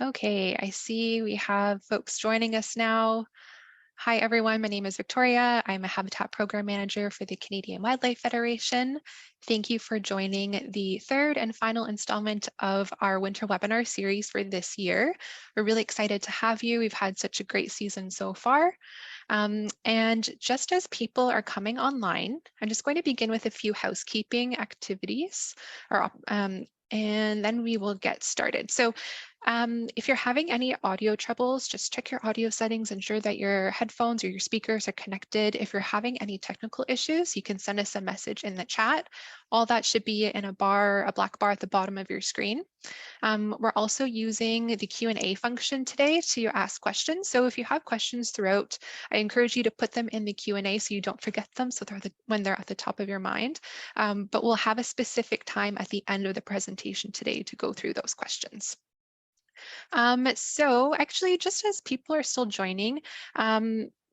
Okay, I see we have folks joining us now. Hi, everyone. My name is Victoria. I'm a Habitat Program Manager for the Canadian Wildlife Federation. Thank you for joining the third and final installment of our winter webinar series for this year. We're really excited to have you. We've had such a great season so far. And just as people are coming online, I'm just going to begin with a few housekeeping activities, and then we will get started. So if you're having any audio troubles, just check your audio settings, ensure that your headphones or your speakers are connected. If you're having any technical issues, you can send us a message in the chat. All that should be in a black bar at the bottom of your screen. We're also using the Q&A function today to ask questions. So if you have questions throughout, I encourage you to put them in the Q&A so you don't forget them so when they're at the top of your mind. But we'll have a specific time at the end of the presentation today to go through those questions. So actually, just as people are still joining,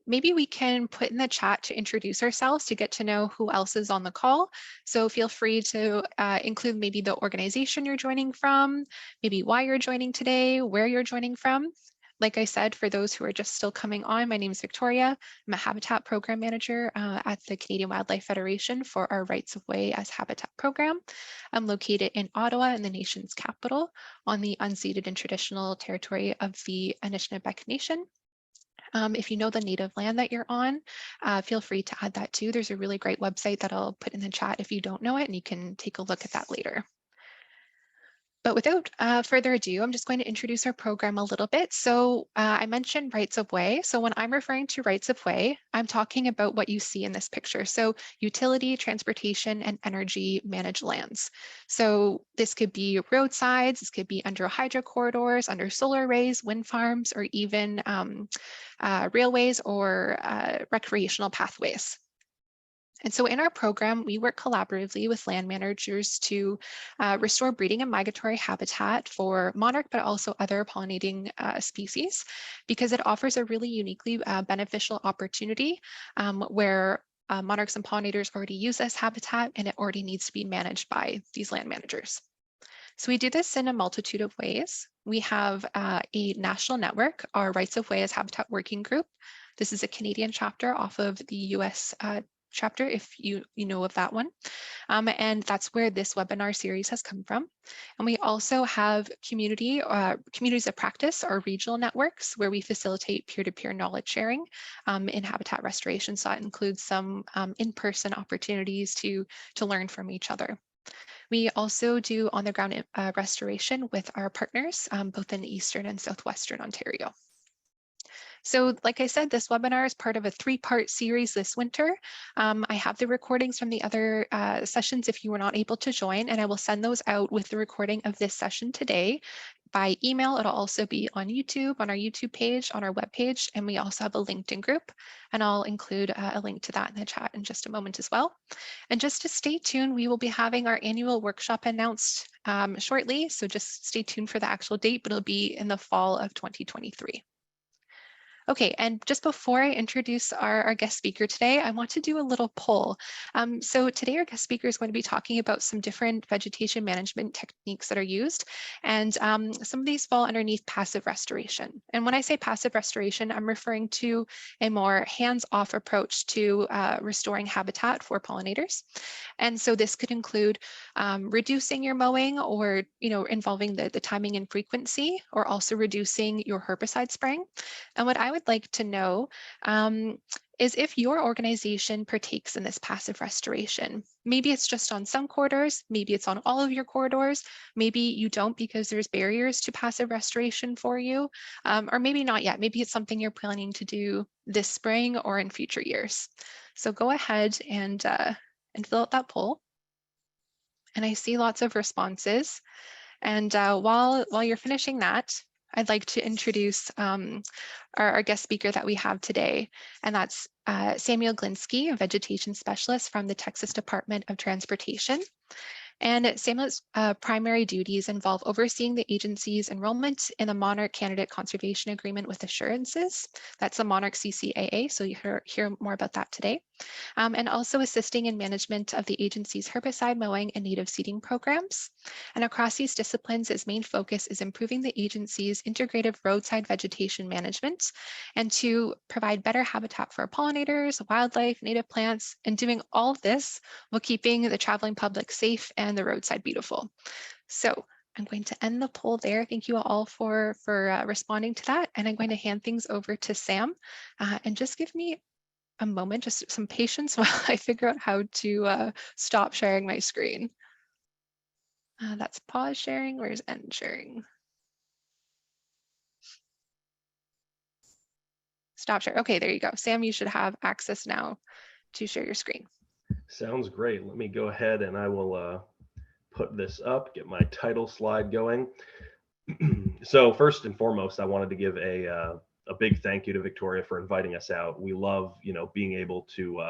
maybe we can put in the chat to introduce ourselves to get to know who else is on the call. So feel free to include maybe the organization you're joining from, maybe why you're joining today, where you're joining from. Like I said, for those who are just still coming on, my name is Victoria. I'm a Habitat Program Manager at the Canadian Wildlife Federation for our Rights of Way as Habitat program. I'm located in Ottawa, in the nation's capital, on the unceded and traditional territory of the Anishinaabe Nation. If you know the native land that you're on, feel free to add that too. There's a really great website that I'll put in the chat if you don't know it, and you can take a look at that later. But without further ado, I'm just going to introduce our program a little bit. So I mentioned rights of way. So when I'm referring to rights of way, I'm talking about what you see in this picture. So utility, transportation, and energy managed lands. So this could be roadsides, this could be under hydro corridors, under solar arrays, wind farms, or even railways or recreational pathways. And so in our program, we work collaboratively with land managers to restore breeding and migratory habitat for monarch, but also other pollinating species, because it offers a really uniquely beneficial opportunity where monarchs and pollinators already use this habitat and it already needs to be managed by these land managers. So we do this in a multitude of ways. We have a national network, our Rights of Way as Habitat Working Group. This is a Canadian chapter off of the US chapter, if you know of that one. And that's where this webinar series has come from. And we also have communities of practice or regional networks where we facilitate peer-to-peer knowledge sharing in habitat restoration. So that includes some in-person opportunities to learn from each other. We also do on-the-ground restoration with our partners, both in Eastern and Southwestern Ontario. So like I said, this webinar is part of a 3-part series this winter. I have the recordings from the other sessions if you were not able to join, and I will send those out with the recording of this session today by email. It'll also be on YouTube, on our YouTube page, on our webpage, and we also have a LinkedIn group, and I'll include a link to that in the chat in just a moment as well. And just to stay tuned, we will be having our annual workshop announced shortly, so just stay tuned for the actual date, but it'll be in the fall of 2023. Okay, and just before I introduce our guest speaker today, I want to do a little poll. So today our guest speaker is going to be talking about some different vegetation management techniques that are used, and some of these fall underneath passive restoration. And when I say passive restoration, I'm referring to a more hands-off approach to restoring habitat for pollinators. And so this could include reducing your mowing, or involving the timing and frequency, or also reducing your herbicide spraying. And what I would like to know is if your organization partakes in this passive restoration. Maybe it's just on some corridors, maybe it's on all of your corridors, maybe you don't because there's barriers to passive restoration for you, or maybe not yet. Maybe it's something you're planning to do this spring or in future years. So go ahead and fill out that poll. And I see lots of responses. And while you're finishing that, I'd like to introduce our guest speaker that we have today, and that's Sam Glinsky, a Vegetation Specialist from the Texas Department of Transportation. And Sam's primary duties involve overseeing the agency's enrollment in the Monarch Candidate Conservation Agreement with Assurances. That's the Monarch CCAA, so you hear more about that today. and also assisting in management of the agency's herbicide mowing and native seeding programs. And across these disciplines, his main focus is improving the agency's integrative roadside vegetation management and to provide better habitat for pollinators, wildlife, native plants, and doing all of this while keeping the traveling public safe and the roadside beautiful. So I'm going to end the poll there. Thank you all for responding to that. And I'm going to hand things over to Sam, and just give me a moment, just some patience while I figure out how to stop sharing my screen. That's pause sharing. Where's end sharing? Stop share. Okay, there you go. Sam, you should have access now to share your screen. Sounds great. Let me go ahead and I will put this up, get my title slide going. So first and foremost, I wanted to give a big thank you to Victoria for inviting us out. We love, being able to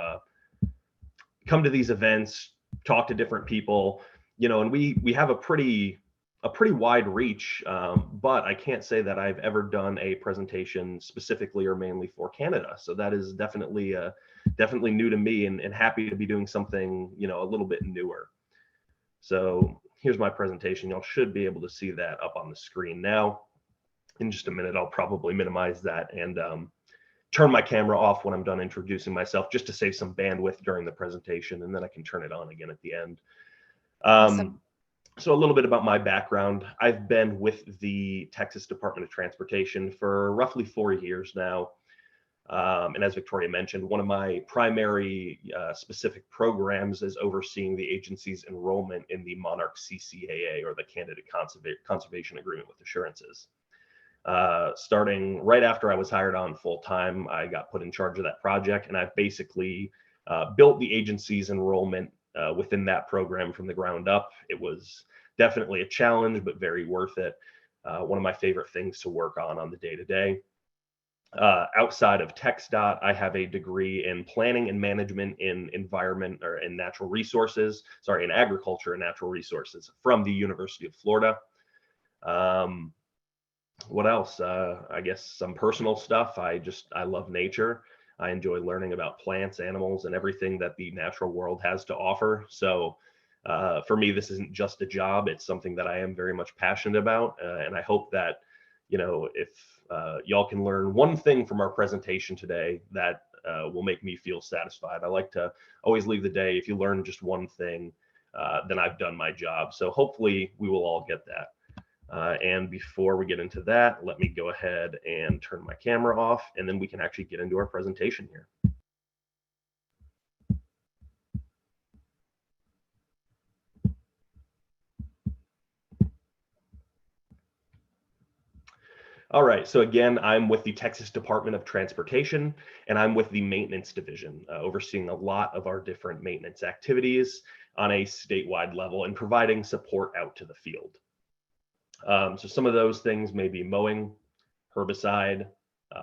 come to these events, talk to different people, and we have a pretty wide reach, but I can't say that I've ever done a presentation specifically or mainly for Canada. So that is definitely new to me, and happy to be doing something, a little bit newer. So here's my presentation. Y'all should be able to see that up on the screen now. In just a minute, I'll probably minimize that and turn my camera off when I'm done introducing myself, just to save some bandwidth during the presentation, and then I can turn it on again at the end. Awesome. So a little bit about my background. I've been with the Texas Department of Transportation for roughly 4 years now. And as Victoria mentioned, one of my primary specific programs is overseeing the agency's enrollment in the Monarch CCAA, or the Candidate Conservation Agreement with Assurances. Starting right after I was hired on full-time, I got put in charge of that project, and I've basically built the agency's enrollment within that program from the ground up. It was definitely a challenge, but very worth it. One of my favorite things to work on the day-to-day. Outside of TxDOT, I have a degree in planning and management in environment, or in natural resources, in agriculture and natural resources, from the University of Florida. What else? I guess some personal stuff. I love nature. I enjoy learning about plants, animals, and everything that the natural world has to offer. So for me, this isn't just a job. It's something that I am very much passionate about. And I hope that, if y'all can learn one thing from our presentation today, that will make me feel satisfied. I like to always leave the day, if you learn just one thing, then I've done my job. So hopefully we will all get that. And before we get into that, let me go ahead and turn my camera off, and then we can actually get into our presentation here. All right, so again, I'm with the Texas Department of Transportation, and I'm with the maintenance division, overseeing a lot of our different maintenance activities on a statewide level and providing support out to the field. So some of those things may be mowing, herbicide,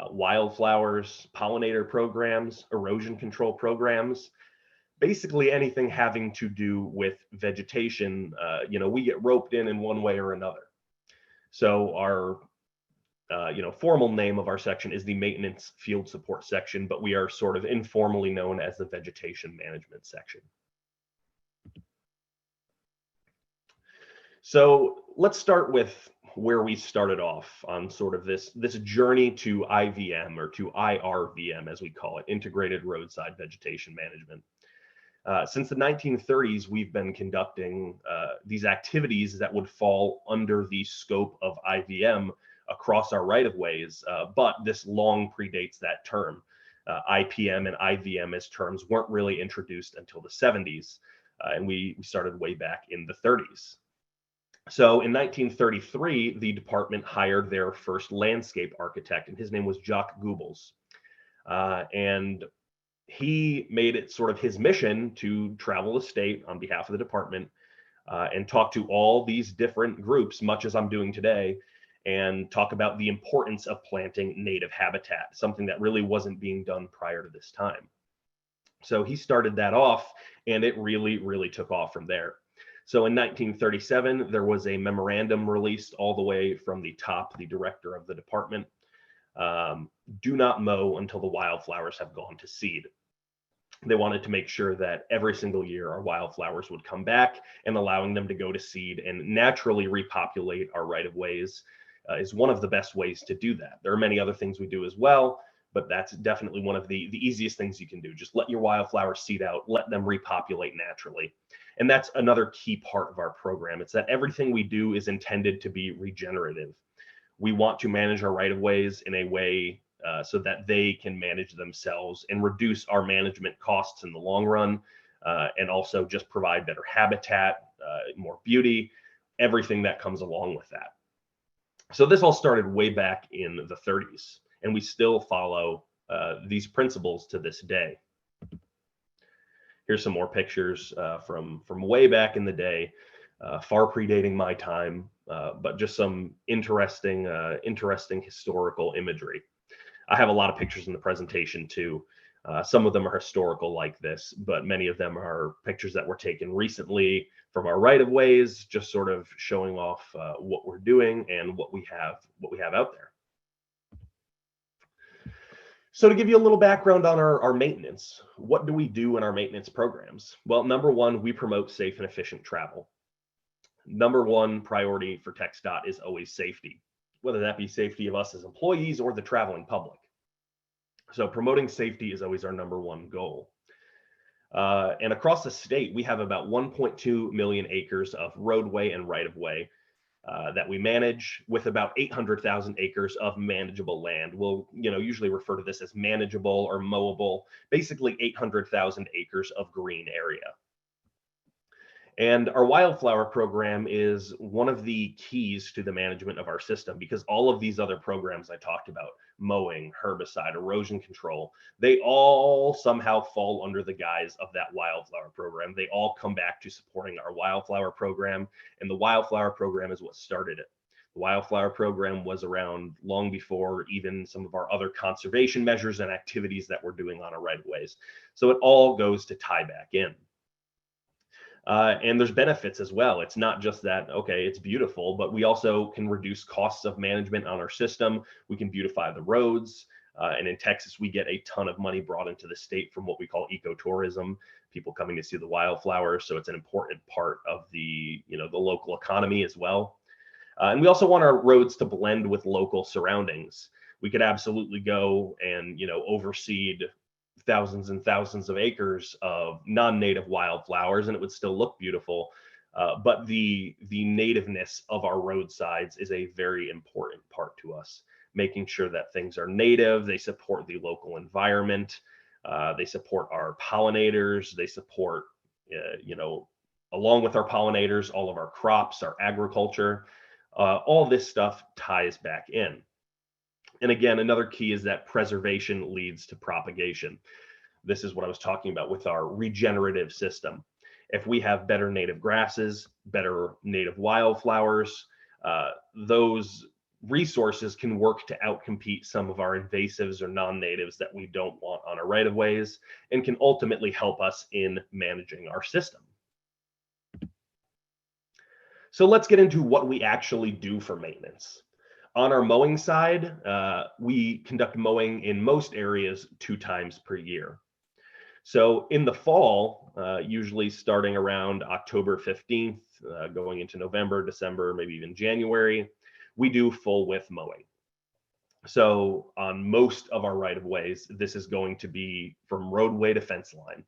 wildflowers, pollinator programs, erosion control programs, basically anything having to do with vegetation. We get roped in one way or another. So our formal name of our section is the Maintenance Field Support section, but we are sort of informally known as the Vegetation Management section. So let's start with where we started off on sort of this journey to IVM, or to IRVM as we call it, Integrated Roadside Vegetation Management. Since the 1930s, we've been conducting these activities that would fall under the scope of IVM across our right-of-ways, but this long predates that term. IPM and IVM as terms weren't really introduced until the 70s, and we started way back in the 30s. So in 1933, the department hired their first landscape architect, and his name was Jacques Goebbels. And he made it sort of his mission to travel the state on behalf of the department and talk to all these different groups, much as I'm doing today, and talk about the importance of planting native habitat, something that really wasn't being done prior to this time. So he started that off, and it really, really took off from there. So in 1937, there was a memorandum released all the way from the top, the director of the department. Do not mow until the wildflowers have gone to seed. They wanted to make sure that every single year our wildflowers would come back, and allowing them to go to seed and naturally repopulate our right-of-ways is one of the best ways to do that. There are many other things we do as well, but that's definitely one of the easiest things you can do. Just let your wildflowers seed out, let them repopulate naturally. And that's another key part of our program. It's that everything we do is intended to be regenerative. We want to manage our right-of-ways in a way so that they can manage themselves and reduce our management costs in the long run, and also just provide better habitat, more beauty, everything that comes along with that. So this all started way back in the 30s, and we still follow these principles to this day. Here's some more pictures from way back in the day, far predating my time, but just some interesting historical imagery. I have a lot of pictures in the presentation too. Some of them are historical like this, but many of them are pictures that were taken recently from our right-of-ways, just sort of showing off what we're doing and what we have out there. So to give you a little background on our maintenance, what do we do in our maintenance programs? Well, number one, we promote safe and efficient travel. Number one priority for TxDOT is always safety, whether that be safety of us as employees or the traveling public. So promoting safety is always our number one goal. And across the state, we have about 1.2 million acres of roadway and right-of-way that we manage, with about 800,000 acres of manageable land. We'll usually refer to this as manageable or mowable, basically 800,000 acres of green area. And our wildflower program is one of the keys to the management of our system, because all of these other programs I talked about, mowing, herbicide, erosion control, they all somehow fall under the guise of that wildflower program. They all come back to supporting our wildflower program, and the wildflower program is what started it. The wildflower program was around long before even some of our other conservation measures and activities that we're doing on our right-of-ways. So it all goes to tie back in. And there's benefits as well. It's not just that, okay, it's beautiful, but we also can reduce costs of management on our system. We can beautify the roads. And in Texas, we get a ton of money brought into the state from what we call ecotourism, people coming to see the wildflowers. So it's an important part of the local economy as well. And we also want our roads to blend with local surroundings. We could absolutely go and, overseed thousands and thousands of acres of non-native wildflowers, and it would still look beautiful. But the nativeness of our roadsides is a very important part to us, making sure that things are native, they support the local environment, they support our pollinators, they support, along with our pollinators, all of our crops, our agriculture, all this stuff ties back in. And again, another key is that preservation leads to propagation. This is what I was talking about with our regenerative system. If we have better native grasses, better native wildflowers, those resources can work to outcompete some of our invasives or non-natives that we don't want on our right-of-ways, and can ultimately help us in managing our system. So let's get into what we actually do for maintenance. On our mowing side, we conduct mowing in most areas 2 times per year. So in the fall, usually starting around October 15th, going into November, December, maybe even January, we do full width mowing. So on most of our right-of-ways, this is going to be from roadway to fence line.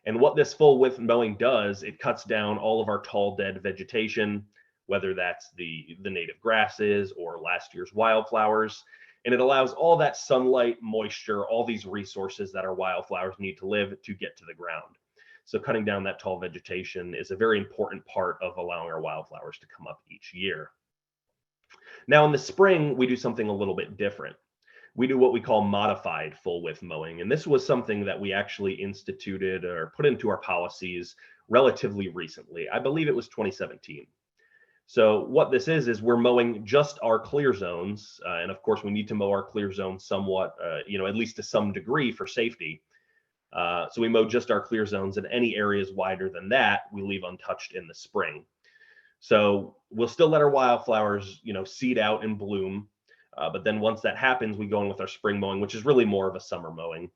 And what this full width mowing does, it cuts down all of our tall dead vegetation, whether that's the native grasses or last year's wildflowers. And it allows all that sunlight, moisture, all these resources that our wildflowers need to live to get to the ground. So cutting down that tall vegetation is a very important part of allowing our wildflowers to come up each year. Now in the spring, we do something a little bit different. We do what we call modified full width mowing. And this was something that we actually instituted or put into our policies relatively recently. I believe it was 2017. So what this is we're mowing just our clear zones. And of course, we need to mow our clear zones somewhat, at least to some degree for safety. So we mow just our clear zones, and any areas wider than that, we leave untouched in the spring. So we'll still let our wildflowers, seed out and bloom. But then once that happens, we go in with our spring mowing, which is really more of a summer mowing.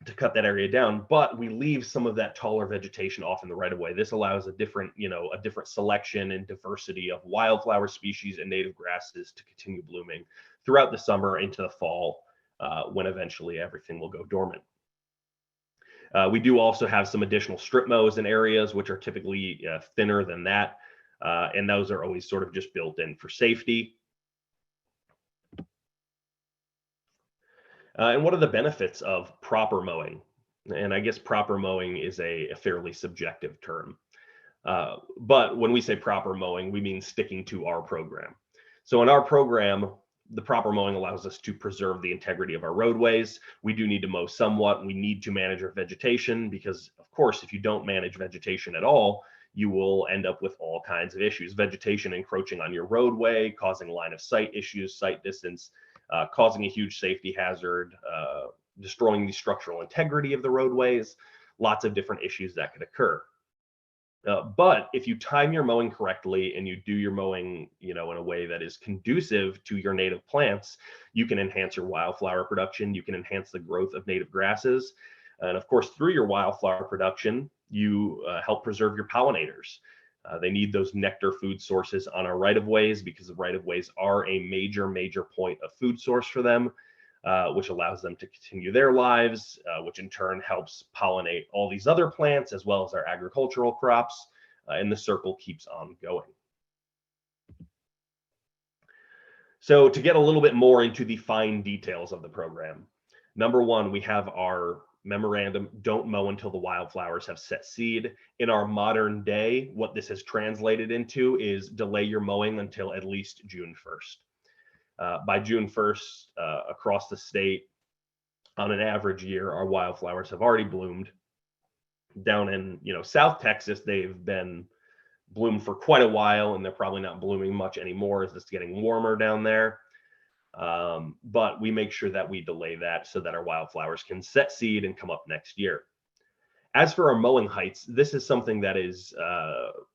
to cut that area down, but we leave some of that taller vegetation off in the right of way. This allows a different, a different selection and diversity of wildflower species and native grasses to continue blooming throughout the summer into the fall, when eventually everything will go dormant. We do also have some additional strip mows in areas which are typically thinner than that, and those are always sort of just built in for safety. And what are the benefits of proper mowing? And I guess proper mowing is a fairly subjective term. But when we say proper mowing, we mean sticking to our program. So in our program, the proper mowing allows us to preserve the integrity of our roadways. We do need to mow somewhat. We need to manage our vegetation because, of course, if you don't manage vegetation at all, you will end up with all kinds of issues. Vegetation encroaching on your roadway, causing line of sight issues, sight distance, causing a huge safety hazard, destroying the structural integrity of the roadways, lots of different issues that could occur. But if you time your mowing correctly and you do your mowing, in a way that is conducive to your native plants, you can enhance your wildflower production. You can enhance the growth of native grasses. And of course, through your wildflower production, you help preserve your pollinators. They need those nectar food sources on our right-of-ways because the right-of-ways are a major point of food source for them, which allows them to continue their lives, which in turn helps pollinate all these other plants as well as our agricultural crops, and the circle keeps on going. So to get a little bit more into the fine details of the program, number one, we have our memorandum, don't mow until the wildflowers have set seed. In our modern day, what this has translated into is delay your mowing until at least June 1st. By June 1st, across the state, on an average year, our wildflowers have already bloomed. Down in South Texas, they've been bloomed for quite a while, and they're probably not blooming much anymore as it's getting warmer down there. But we make sure that we delay that so that our wildflowers can set seed and come up next year. As for our mowing heights, this is something that is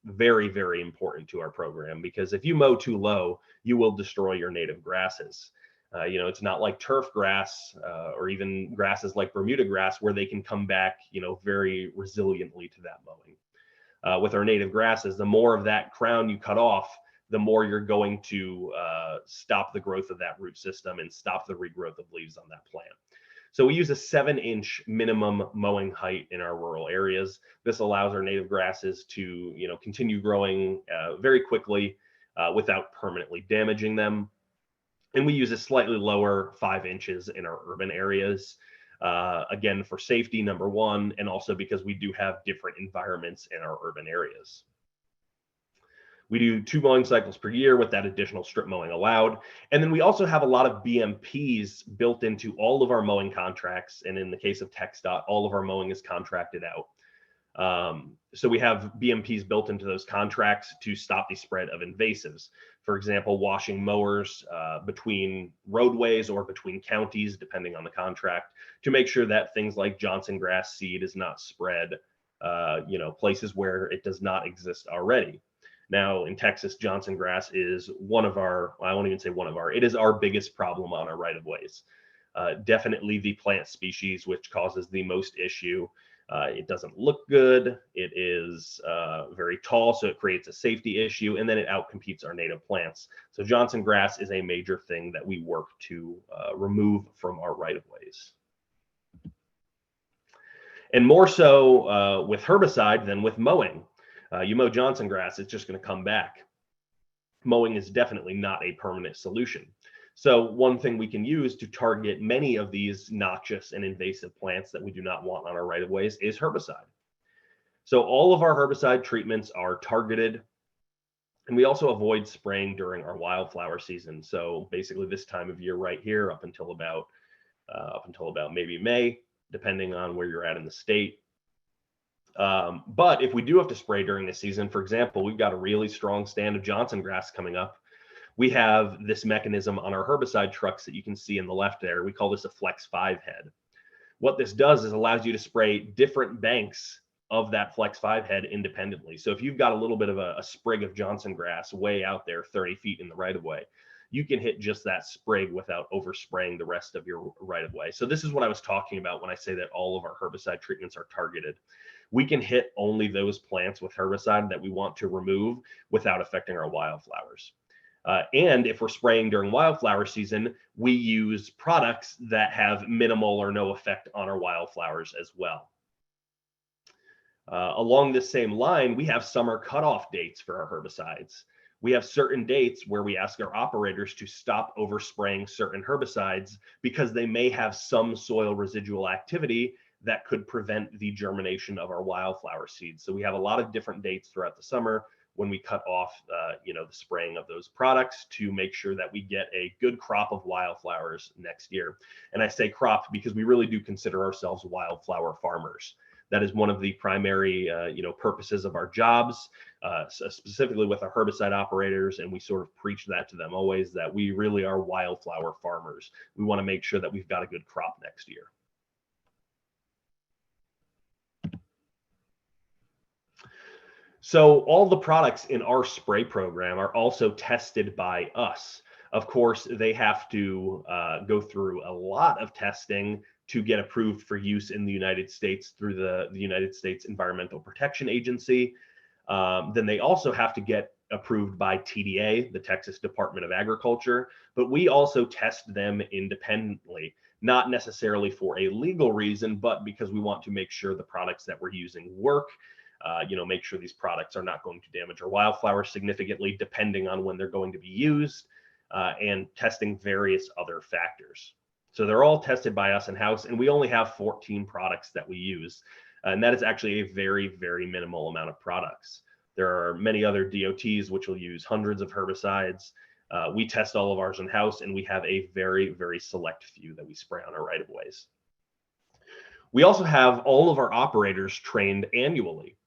very important to our program, because if you mow too low, you will destroy your native grasses. It's not like turf grass or even grasses like Bermuda grass where they can come back, very resiliently to that mowing. With our native grasses, the more of that crown you cut off, the more you're going to stop the growth of that root system and stop the regrowth of leaves on that plant. So we use a 7-inch minimum mowing height in our rural areas. This allows our native grasses to, continue growing very quickly without permanently damaging them. And we use a slightly lower 5 inches in our urban areas. Again, for safety, number one, and also because we do have different environments in our urban areas. We do 2 mowing cycles per year with that additional strip mowing allowed. And then we also have a lot of BMPs built into all of our mowing contracts. And in the case of TxDOT, all of our mowing is contracted out. So we have BMPs built into those contracts to stop the spread of invasives. For example, washing mowers between roadways or between counties, depending on the contract, to make sure that things like Johnson grass seed is not spread, places where it does not exist already. Now in Texas, Johnson grass is one of our, I won't even say one of our, it is our biggest problem on our right-of-ways. Definitely the plant species which causes the most issue. It doesn't look good. It is very tall, so it creates a safety issue, and then it outcompetes our native plants. So Johnson grass is a major thing that we work to remove from our right-of-ways. And more so with herbicide than with mowing. You mow Johnson grass, it's just going to come back. Mowing is definitely not a permanent solution. So one thing we can use to target many of these noxious and invasive plants that we do not want on our right-of-ways is herbicide. So all of our herbicide treatments are targeted, and we also avoid spraying during our wildflower season. So basically this time of year right here up until about maybe May, depending on where you're at in the state. But if we do have to spray during the season, for example, we've got a really strong stand of Johnson grass coming up. We have this mechanism on our herbicide trucks that you can see in the left there. We call this a Flex 5 head. What this does is allows you to spray different banks of that Flex 5 head independently. So if you've got a little bit of a sprig of Johnson grass way out there 30 feet in the right of way, you can hit just that sprig without overspraying the rest of your right of way. So this is what I was talking about when I say that all of our herbicide treatments are targeted. We can hit only those plants with herbicide that we want to remove without affecting our wildflowers. And if we're spraying during wildflower season, we use products that have minimal or no effect on our wildflowers as well. Along this same line, we have summer cutoff dates for our herbicides. We have certain dates where we ask our operators to stop overspraying certain herbicides because they may have some soil residual activity that could prevent the germination of our wildflower seeds. So we have a lot of different dates throughout the summer when we cut off, the spraying of those products to make sure that we get a good crop of wildflowers next year. And I say crop because we really do consider ourselves wildflower farmers. That is one of the primary, purposes of our jobs, specifically with our herbicide operators. And we sort of preach that to them always, that we really are wildflower farmers. We want to make sure that we've got a good crop next year. So all the products in our spray program are also tested by us. Of course, they have to go through a lot of testing to get approved for use in the United States through the United States Environmental Protection Agency. Then they also have to get approved by TDA, the Texas Department of Agriculture, but we also test them independently, not necessarily for a legal reason, but because we want to make sure the products that we're using work. Make sure these products are not going to damage our wildflowers significantly, depending on when they're going to be used, and testing various other factors. So they're all tested by us in-house, and we only have 14 products that we use. And that is actually a very, very minimal amount of products. There are many other DOTs which will use hundreds of herbicides. We test all of ours in-house, and we have a very, very select few that we spray on our right-of-ways. We also have all of our operators trained annually.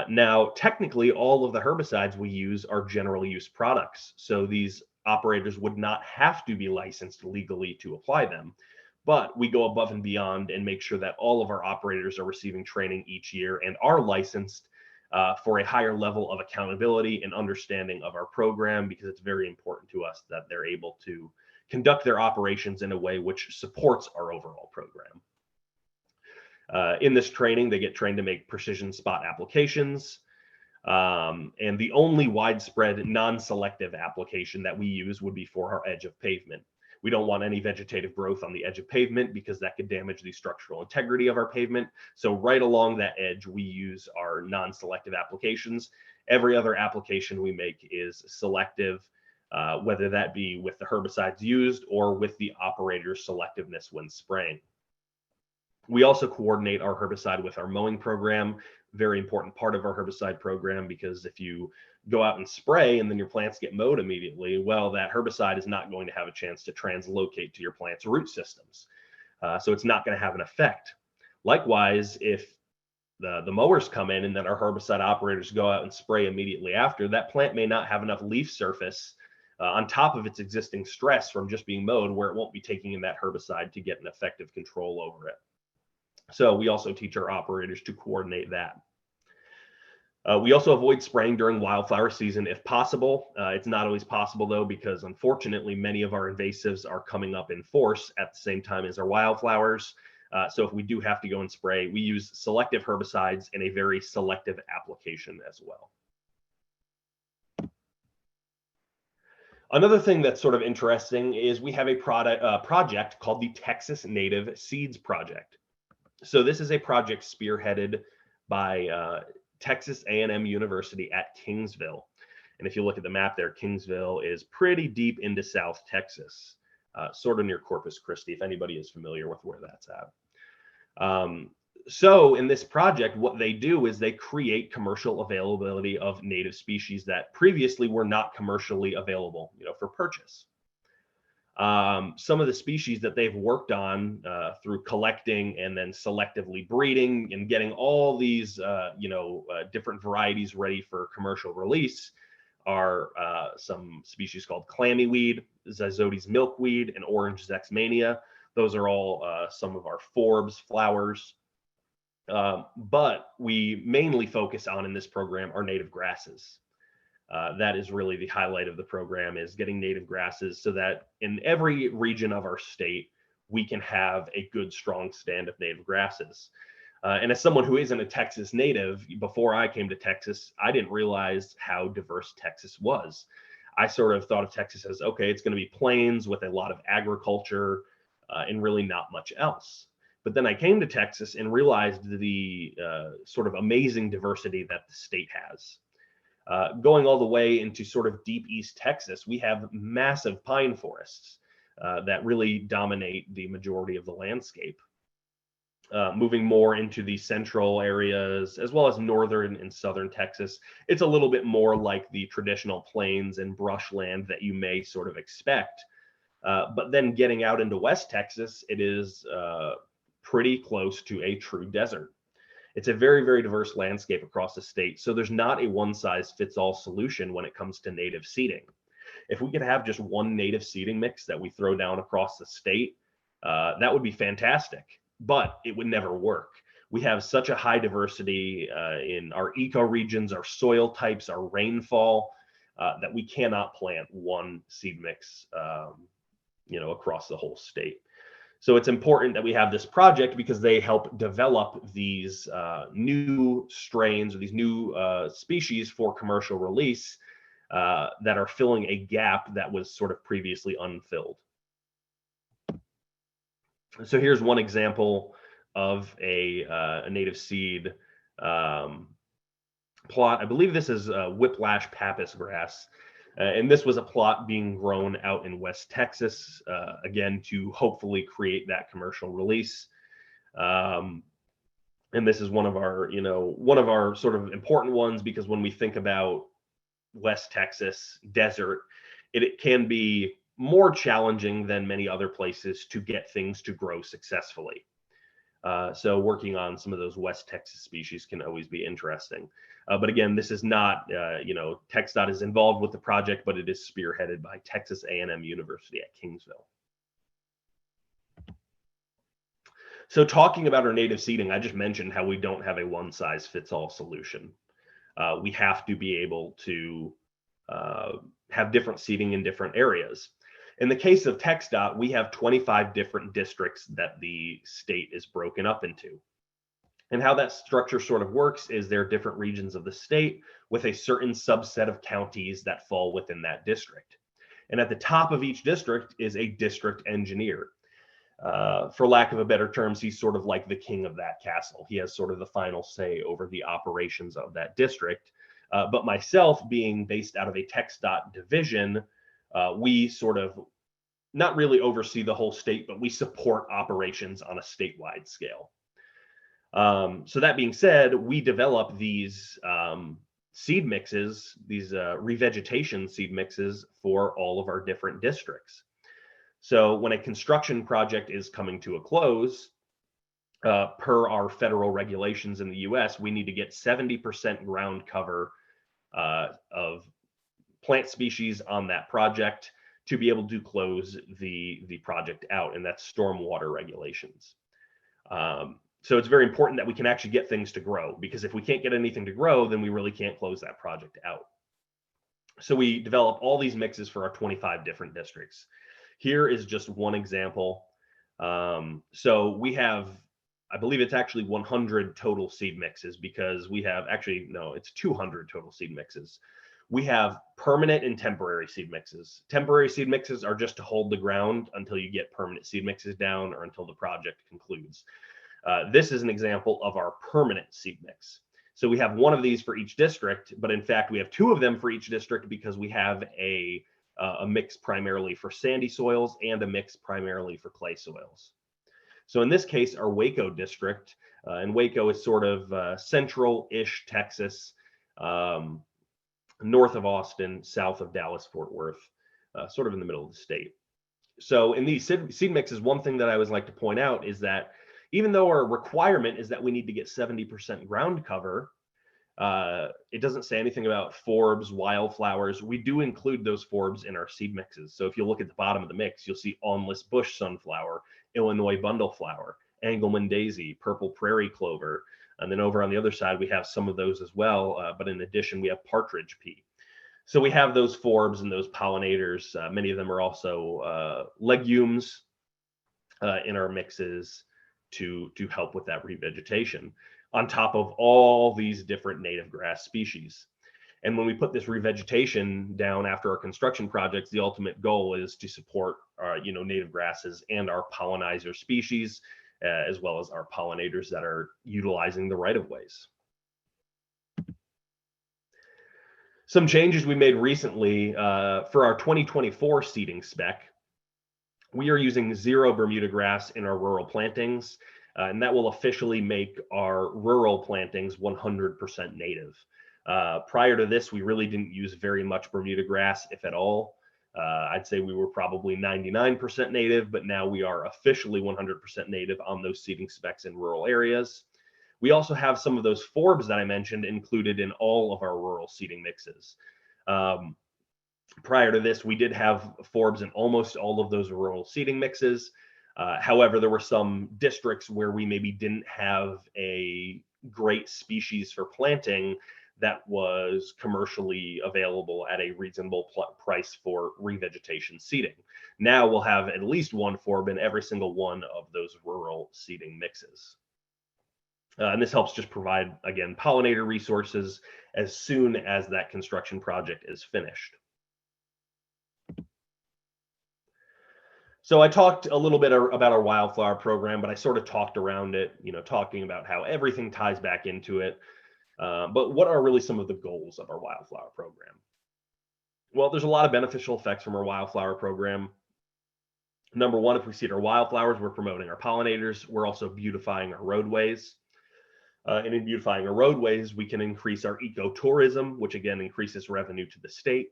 Now, technically, all of the herbicides we use are general use products. So these operators would not have to be licensed legally to apply them, but we go above and beyond and make sure that all of our operators are receiving training each year and are licensed for a higher level of accountability and understanding of our program, because it's very important to us that they're able to conduct their operations in a way which supports our overall program. In this training, they get trained to make precision spot applications. And the only widespread non-selective application that we use would be for our edge of pavement. We don't want any vegetative growth on the edge of pavement because that could damage the structural integrity of our pavement. So right along that edge, we use our non-selective applications. Every other application we make is selective, whether that be with the herbicides used or with the operator's selectiveness when spraying. We also coordinate our herbicide with our mowing program, very important part of our herbicide program, because if you go out and spray and then your plants get mowed immediately, well, that herbicide is not going to have a chance to translocate to your plant's root systems. So it's not going to have an effect. Likewise, if the mowers come in and then our herbicide operators go out and spray immediately after, that plant may not have enough leaf surface on top of its existing stress from just being mowed, where it won't be taking in that herbicide to get an effective control over it. So we also teach our operators to coordinate that. We also avoid spraying during wildflower season if possible. It's not always possible though, because unfortunately many of our invasives are coming up in force at the same time as our wildflowers. So if we do have to go and spray, we use selective herbicides in a very selective application as well. Another thing that's sort of interesting is we have a project called the Texas Native Seeds Project. So this is a project spearheaded by Texas A&M University at Kingsville. And if you look at the map there, Kingsville is pretty deep into South Texas, sort of near Corpus Christi, if anybody is familiar with where that's at. So in this project, what they do is they create commercial availability of native species that previously were not commercially available, for purchase. Some of the species that they've worked on through collecting and then selectively breeding and getting all these, different varieties ready for commercial release are some species called clammy weed, Zyzotes milkweed, and orange Zexmania. Those are all some of our forbs flowers. But we mainly focus on in this program are native grasses. That is really the highlight of the program, is getting native grasses so that in every region of our state, we can have a good, strong stand of native grasses. And as someone who isn't a Texas native, before I came to Texas, I didn't realize how diverse Texas was. I sort of thought of Texas as, okay, it's going to be plains with a lot of agriculture and really not much else. But then I came to Texas and realized the sort of amazing diversity that the state has. Going all the way into sort of deep East Texas, we have massive pine forests that really dominate the majority of the landscape. Moving more into the central areas, as well as northern and southern Texas, it's a little bit more like the traditional plains and brushland that you may sort of expect. But then getting out into West Texas, it is pretty close to a true desert. It's a very, very diverse landscape across the state. So there's not a one-size-fits-all solution when it comes to native seeding. If we could have just one native seeding mix that we throw down across the state, that would be fantastic, but it would never work. We have such a high diversity in our ecoregions, our soil types, our rainfall, that we cannot plant one seed mix, across the whole state. So it's important that we have this project because they help develop these new strains or these new species for commercial release that are filling a gap that was sort of previously unfilled. So here's one example of a native seed plot. I believe this is whiplash pappus grass. And this was a plot being grown out in West Texas, again, to hopefully create that commercial release. And this is one of our sort of important ones, because when we think about West Texas desert, it can be more challenging than many other places to get things to grow successfully. So working on some of those West Texas species can always be interesting. But again, this is not, TxDOT is involved with the project, but it is spearheaded by Texas A&M University at Kingsville. So talking about our native seeding, I just mentioned how we don't have a one-size-fits-all solution. We have to be able to have different seeding in different areas. In the case of TxDOT, we have 25 different districts that the state is broken up into. And how that structure sort of works is there are different regions of the state with a certain subset of counties that fall within that district. And at the top of each district is a district engineer. For lack of a better terms, he's sort of like the king of that castle. He has sort of the final say over the operations of that district. But myself, being based out of a TxDOT division, we sort of not really oversee the whole state, but we support operations on a statewide scale. So that being said, we develop these seed mixes, these revegetation seed mixes for all of our different districts. So when a construction project is coming to a close, per our federal regulations in the US, we need to get 70% ground cover of plant species on that project to be able to close the project out, and that's stormwater regulations. So it's very important that we can actually get things to grow, because if we can't get anything to grow, then we really can't close that project out. So we develop all these mixes for our 25 different districts. Here is just one example. So we have, I believe it's actually 100 total seed mixes, because we have actually, no, it's 200 total seed mixes. We have permanent and temporary seed mixes. Temporary seed mixes are just to hold the ground until you get permanent seed mixes down or until the project concludes. This is an example of our permanent seed mix. So we have one of these for each district, but in fact, we have two of them for each district, because we have a mix primarily for sandy soils and a mix primarily for clay soils. So in this case, our Waco district, and Waco is sort of central-ish Texas, north of Austin, south of Dallas-Fort Worth, sort of in the middle of the state. So in these seed mixes, one thing that I always like to point out is that even though our requirement is that we need to get 70% ground cover, it doesn't say anything about forbs, wildflowers. We do include those forbs in our seed mixes. So if you look at the bottom of the mix, you'll see awnless bush sunflower, Illinois bundleflower, Engelmann daisy, purple prairie clover. And then over on the other side, we have some of those as well. But in addition, we have partridge pea. So we have those forbs and those pollinators. Many of them are also legumes in our mixes to help with that revegetation, on top of all these different native grass species. And when we put this revegetation down after our construction projects, the ultimate goal is to support native grasses and our pollinizer species, as well as our pollinators that are utilizing the right-of-ways. Some changes we made recently for our 2024 seeding spec. We are using 0 Bermuda grass in our rural plantings, and that will officially make our rural plantings 100% native. Prior to this, we really didn't use very much Bermuda grass, if at all. I'd say we were probably 99% native, but now we are officially 100% native on those seeding specs in rural areas. We also have some of those forbs that I mentioned included in all of our rural seeding mixes. Prior to this, we did have forbs in almost all of those rural seeding mixes. However, there were some districts where we maybe didn't have a great species for planting that was commercially available at a reasonable price for revegetation seeding. Now we'll have at least one forb in every single one of those rural seeding mixes. And this helps just provide, again, pollinator resources as soon as that construction project is finished. So I talked a little bit about our wildflower program, but I sort of talked around it, talking about how everything ties back into it. But what are really some of the goals of our wildflower program? Well, there's a lot of beneficial effects from our wildflower program. Number one, if we seed our wildflowers, we're promoting our pollinators. We're also beautifying our roadways. And in beautifying our roadways, we can increase our ecotourism, which again increases revenue to the state.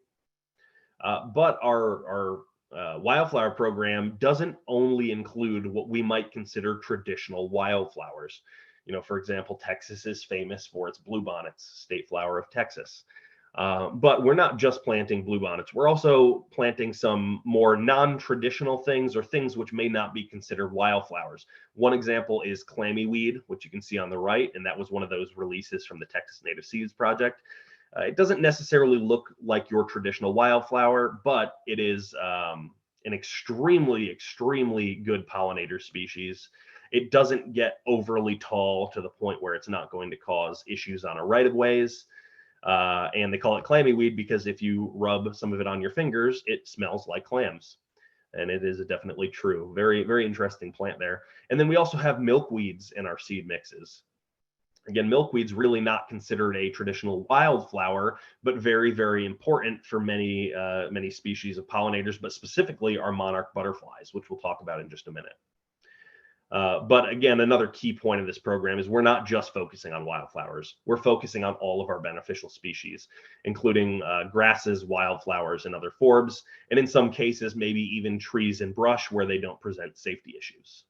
But our wildflower program doesn't only include what we might consider traditional wildflowers. For example, Texas is famous for its bluebonnets, state flower of Texas. But we're not just planting bluebonnets. We're also planting some more non-traditional things, or things which may not be considered wildflowers. One example is clammy weed, which you can see on the right, and that was one of those releases from the Texas Native Seeds Project. It doesn't necessarily look like your traditional wildflower, but it is an extremely, extremely good pollinator species. It doesn't get overly tall to the point where it's not going to cause issues on our right-of-ways. And they call it clammy weed because if you rub some of it on your fingers, it smells like clams. And it is definitely true. Very, very interesting plant there. And then we also have milkweeds in our seed mixes. Again, milkweed's really not considered a traditional wildflower, but very, very important for many species of pollinators, but specifically our monarch butterflies, which we'll talk about in just a minute. But again, another key point of this program is we're not just focusing on wildflowers. We're focusing on all of our beneficial species, including grasses, wildflowers, and other forbs, and in some cases, maybe even trees and brush where they don't present safety issues.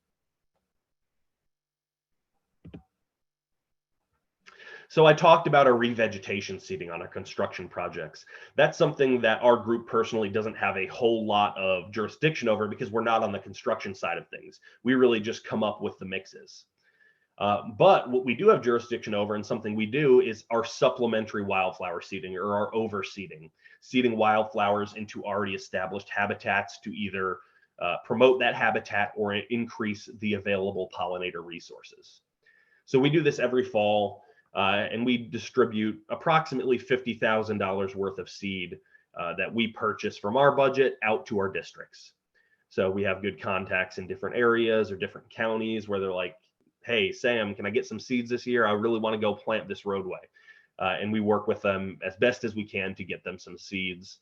So I talked about our revegetation seeding on our construction projects. That's something that our group personally doesn't have a whole lot of jurisdiction over because we're not on the construction side of things. We really just come up with the mixes. But what we do have jurisdiction over, and something we do, is our supplementary wildflower seeding, or our overseeding, seeding wildflowers into already established habitats to either promote that habitat or increase the available pollinator resources. So we do this every fall. And we distribute approximately $50,000 worth of seed that we purchase from our budget out to our districts. So we have good contacts in different areas or different counties where they're like, hey, Sam, can I get some seeds this year? I really want to go plant this roadway. And we work with them as best as we can to get them some seeds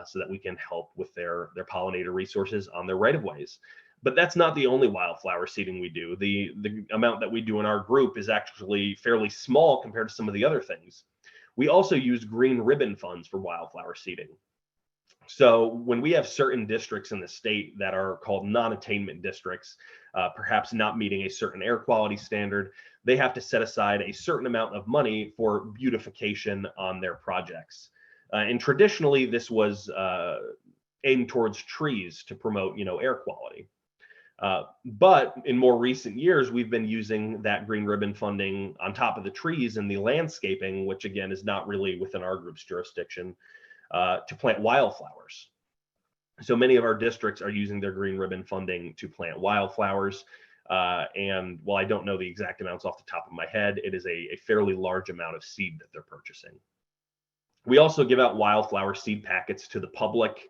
so that we can help with their pollinator resources on their right-of-ways. But that's not the only wildflower seeding we do. The amount that we do in our group is actually fairly small compared to some of the other things. We also use green ribbon funds for wildflower seeding. So when we have certain districts in the state that are called non-attainment districts, perhaps not meeting a certain air quality standard, they have to set aside a certain amount of money for beautification on their projects. And traditionally, this was aimed towards trees to promote, air quality. But in more recent years, we've been using that green ribbon funding on top of the trees and the landscaping, which again is not really within our group's jurisdiction, to plant wildflowers. So many of our districts are using their green ribbon funding to plant wildflowers. And while I don't know the exact amounts off the top of my head, it is a fairly large amount of seed that they're purchasing. We also give out wildflower seed packets to the public,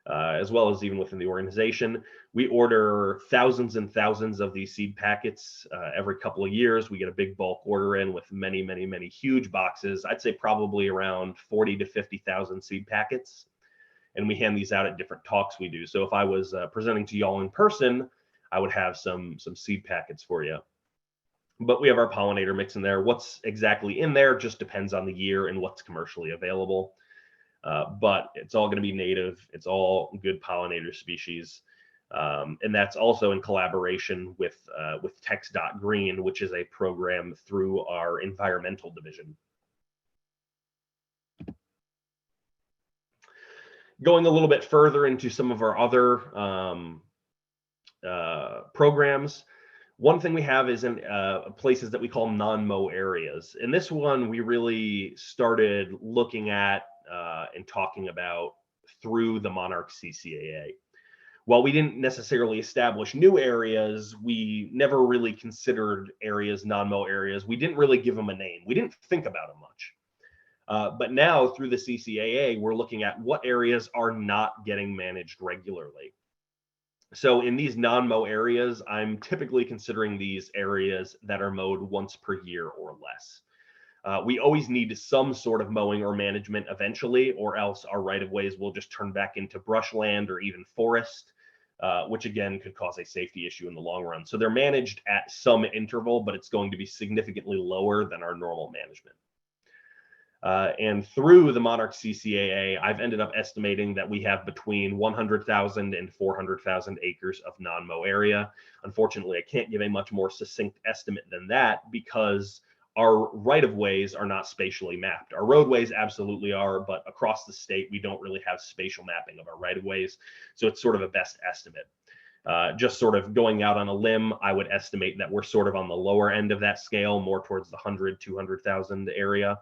as well as even within the organization. We order thousands and thousands of these seed packets every couple of years. We get a big bulk order in with many, many, many huge boxes. I'd say probably around 40 to 50,000 seed packets. And we hand these out at different talks we do. So if I was presenting to y'all in person, I would have some seed packets for you. But we have our pollinator mix in there. What's exactly in there just depends on the year and what's commercially available. But it's all going to be native. It's all good pollinator species. And that's also in collaboration with Tex.Green, which is a program through our environmental division. Going a little bit further into some of our other programs, one thing we have is in places that we call non-mow areas. And this one we really started looking at and talking about through the Monarch CCAA. While we didn't necessarily establish new areas, we never really considered areas non-mow areas. We didn't really give them a name. We didn't think about them much. But now through the CCAA, we're looking at what areas are not getting managed regularly. So in these non-mow areas, I'm typically considering these areas that are mowed once per year or less. We always need some sort of mowing or management eventually, or else our right-of-ways will just turn back into brushland or even forest, which again could cause a safety issue in the long run. So they're managed at some interval, but it's going to be significantly lower than our normal management. And through the Monarch CCAA, I've ended up estimating that we have between 100,000 and 400,000 acres of non-mow area. Unfortunately, I can't give a much more succinct estimate than that because our right-of-ways are not spatially mapped. Our roadways absolutely are, but across the state, we don't really have spatial mapping of our right-of-ways. So it's sort of a best estimate. Just sort of going out on a limb, I would estimate that we're sort of on the lower end of that scale, more towards the 100, 200,000 area.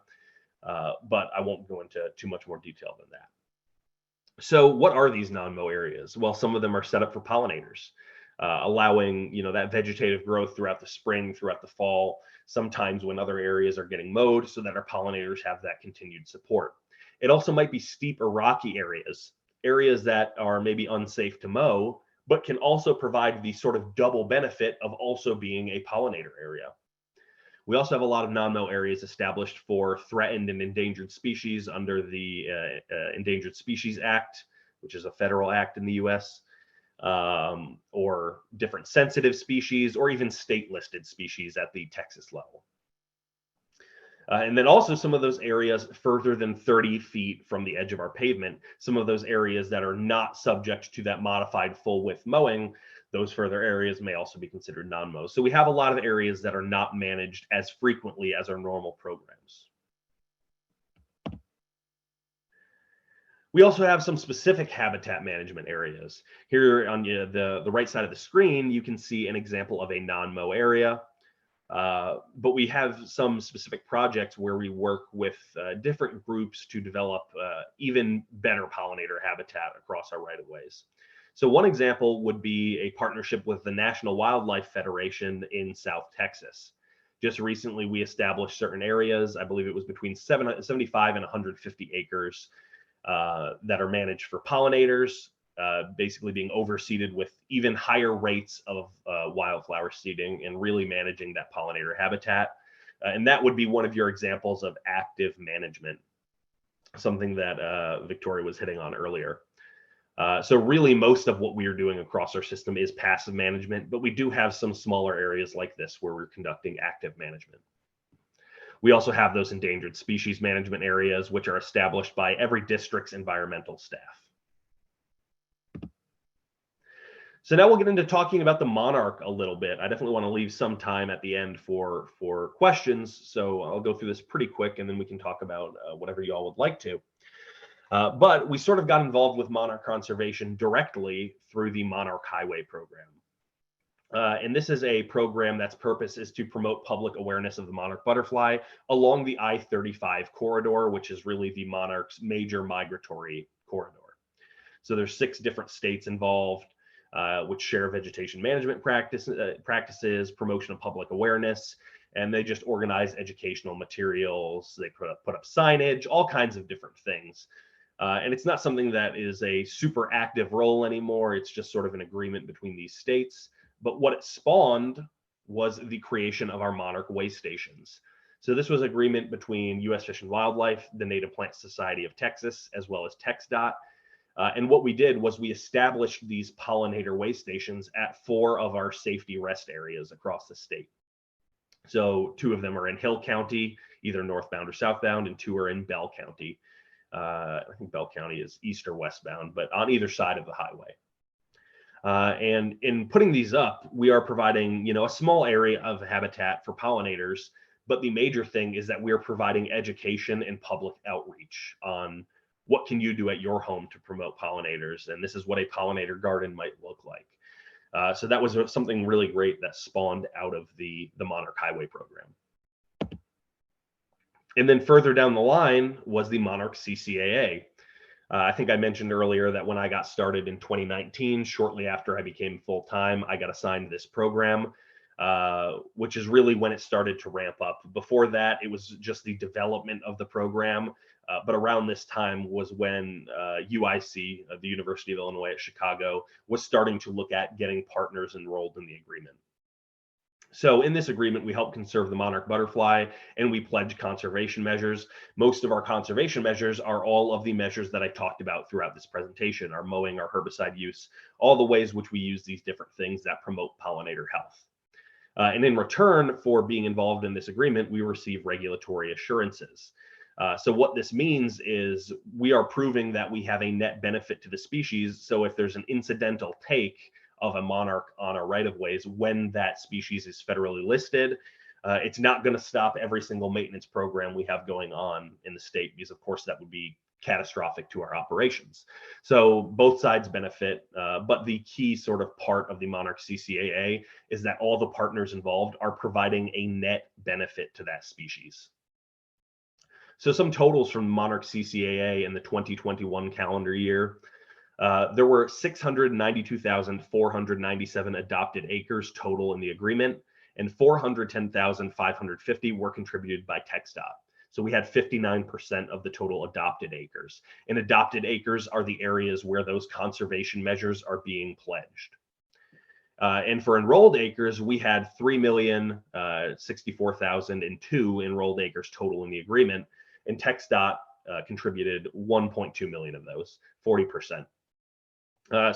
But I won't go into too much more detail than that. So what are these non-mow areas? Well, some of them are set up for pollinators, allowing that vegetative growth throughout the spring, throughout the fall, sometimes when other areas are getting mowed so that our pollinators have that continued support. It also might be steep or rocky areas that are maybe unsafe to mow, but can also provide the sort of double benefit of also being a pollinator area. We also have a lot of non-mow areas established for threatened and endangered species under the Endangered Species Act, which is a federal act in the US, or different sensitive species, or even state-listed species at the Texas level. And then also some of those areas further than 30 feet from the edge of our pavement, some of those areas that are not subject to that modified full-width mowing, those further areas may also be considered non-mow. So we have a lot of areas that are not managed as frequently as our normal programs. We also have some specific habitat management areas. Here on the right side of the screen, you can see an example of a non-mow area. But we have some specific projects where we work with different groups to develop even better pollinator habitat across our right-of-ways. So one example would be a partnership with the National Wildlife Federation in South Texas. Just recently, we established certain areas, I believe it was between 75 and 150 acres that are managed for pollinators, basically being overseeded with even higher rates of wildflower seeding and really managing that pollinator habitat. And that would be one of your examples of active management, something that Victoria was hitting on earlier. So really most of what we are doing across our system is passive management, but we do have some smaller areas like this where we're conducting active management. We also have those endangered species management areas, which are established by every district's environmental staff. So now we'll get into talking about the Monarch a little bit. I definitely want to leave some time at the end for questions. So I'll go through this pretty quick and then we can talk about whatever you all would like to. But we sort of got involved with monarch conservation directly through the Monarch Highway program. And this is a program that's purpose is to promote public awareness of the monarch butterfly along the I-35 corridor, which is really the monarch's major migratory corridor. So there's 6 different states involved, which share vegetation management practices, promotion of public awareness, and they just organize educational materials. They put up signage, all kinds of different things. And it's not something that is a super active role anymore. It's just sort of an agreement between these states. But what it spawned was the creation of our monarch way stations. So this was agreement between U.S. Fish and Wildlife, the Native Plant Society of Texas, as well as TxDOT. And what we did was we established these pollinator way stations at 4 of our safety rest areas across the state. So 2 of them are in Hill County, either northbound or southbound, and 2 are in Bell County. I think Bell County is east or westbound, but on either side of the highway. And in putting these up, we are providing, a small area of habitat for pollinators. But the major thing is that we are providing education and public outreach on what can you do at your home to promote pollinators. And this is what a pollinator garden might look like. So that was something really great that spawned out of the Monarch Highway program. And then further down the line was the Monarch CCAA. I think I mentioned earlier that when I got started in 2019, shortly after I became full-time, I got assigned this program, which is really when it started to ramp up. Before that, it was just the development of the program. But around this time was when UIC, the University of Illinois at Chicago, was starting to look at getting partners enrolled in the agreement. So in this agreement, we help conserve the monarch butterfly, and we pledge conservation measures. Most of our conservation measures are all of the measures that I talked about throughout this presentation: our mowing, our herbicide use, all the ways which we use these different things that promote pollinator health. And in return for being involved in this agreement, we receive regulatory assurances. So what this means is we are proving that we have a net benefit to the species. So if there's an incidental take of a monarch on our right-of-ways when that species is federally listed, it's not going to stop every single maintenance program we have going on in the state, because of course that would be catastrophic to our operations. So both sides benefit, but the key sort of part of the Monarch CCAA is that all the partners involved are providing a net benefit to that species. So some totals from Monarch CCAA in the 2021 calendar year. There were 692,497 adopted acres total in the agreement, and 410,550 were contributed by TxDOT. So we had 59% of the total adopted acres. And adopted acres are the areas where those conservation measures are being pledged. And for enrolled acres, we had 3,064,002 enrolled acres total in the agreement, and TxDOT contributed 1.2 million of those, 40%.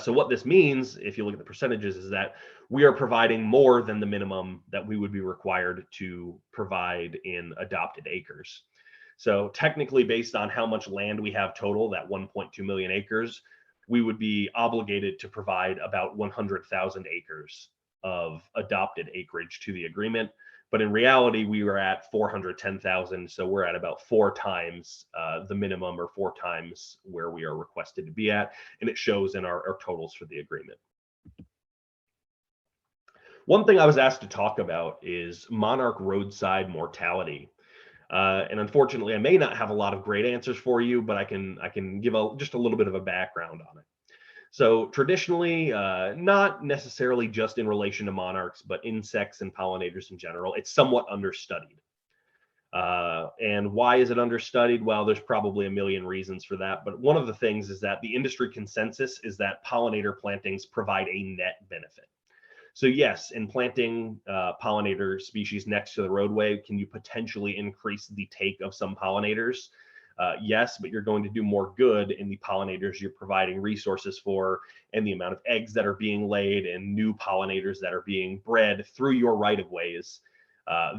So what this means, if you look at the percentages, is that we are providing more than the minimum that we would be required to provide in adopted acres. So technically, based on how much land we have total, that 1.2 million acres, we would be obligated to provide about 100,000 acres of adopted acreage to the agreement. But in reality, we were at 410,000, so we're at about 4 times the minimum, or 4 times where we are requested to be at, and it shows in our totals for the agreement. One thing I was asked to talk about is monarch roadside mortality. And unfortunately, I may not have a lot of great answers for you, but I can give just a little bit of a background on it. So traditionally, not necessarily just in relation to monarchs, but insects and pollinators in general, it's somewhat understudied. And why is it understudied? Well, there's probably a million reasons for that. But one of the things is that the industry consensus is that pollinator plantings provide a net benefit. So yes, in planting pollinator species next to the roadway, can you potentially increase the take of some pollinators? Yes, but you're going to do more good in the pollinators you're providing resources for, and the amount of eggs that are being laid and new pollinators that are being bred through your right-of-ways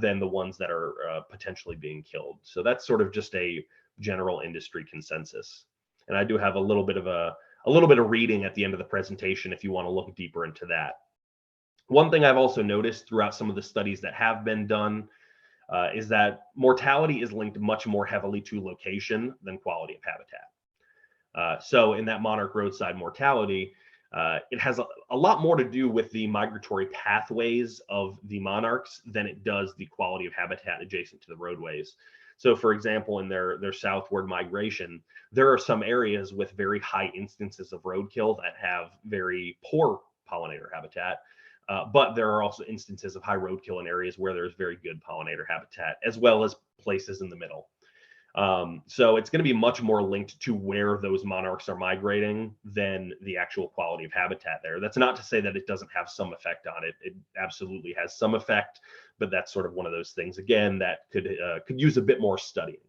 than the ones that are potentially being killed. So that's sort of just a general industry consensus. And I do have a little bit of reading at the end of the presentation if you want to look deeper into that. One thing I've also noticed throughout some of the studies that have been done is that mortality is linked much more heavily to location than quality of habitat. So in that monarch roadside mortality, It has a lot more to do with the migratory pathways of the monarchs than it does the quality of habitat adjacent to the roadways. So for example, in their southward migration, there are some areas with very high instances of roadkill that have very poor pollinator habitat. But there are also instances of high roadkill in areas where there's very good pollinator habitat, as well as places in the middle. So it's going to be much more linked to where those monarchs are migrating than the actual quality of habitat there. That's not to say that it doesn't have some effect on it. It absolutely has some effect, but that's sort of one of those things, again, that could use a bit more studying.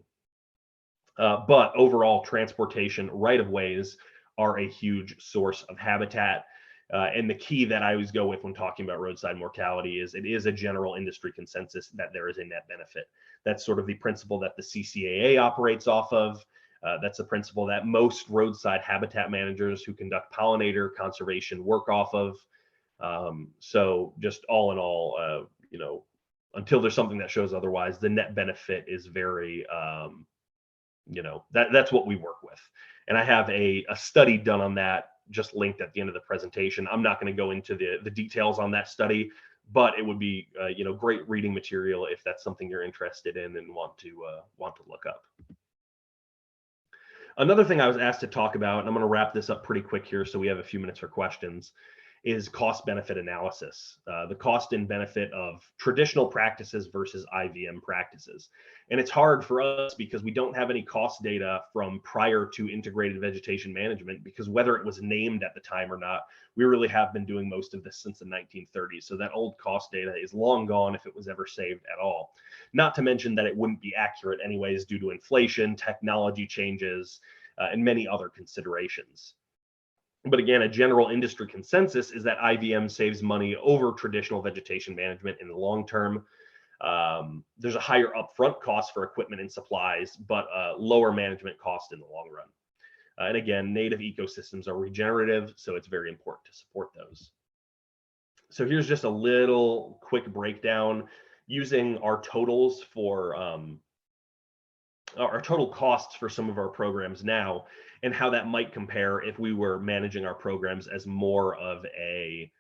But overall, transportation right-of-ways are a huge source of habitat. And the key that I always go with when talking about roadside mortality is it is a general industry consensus that there is a net benefit. That's sort of the principle that the CCAA operates off of. That's a principle that most roadside habitat managers who conduct pollinator conservation work off of. So just all in all, until there's something that shows otherwise, the net benefit is very, that's what we work with. And I have a study done on that, just linked at the end of the presentation. I'm not going to go into the details on that study, but it would be great reading material if that's something you're interested in and want to look up. Another thing I was asked to talk about, and I'm going to wrap this up pretty quick here so we have a few minutes for questions, is cost benefit analysis, the cost and benefit of traditional practices versus IVM practices. And it's hard for us because we don't have any cost data from prior to integrated vegetation management, because whether it was named at the time or not, we really have been doing most of this since the 1930s. So that old cost data is long gone if it was ever saved at all. Not to mention that it wouldn't be accurate anyways due to inflation, technology changes, and many other considerations. But again, a general industry consensus is that IVM saves money over traditional vegetation management in the long term. There's a higher upfront cost for equipment and supplies, but lower management cost in the long run. And again, native ecosystems are regenerative, so it's very important to support those. So here's just a little quick breakdown using our totals for our total costs for some of our programs now, and how that might compare if we were managing our programs as more of a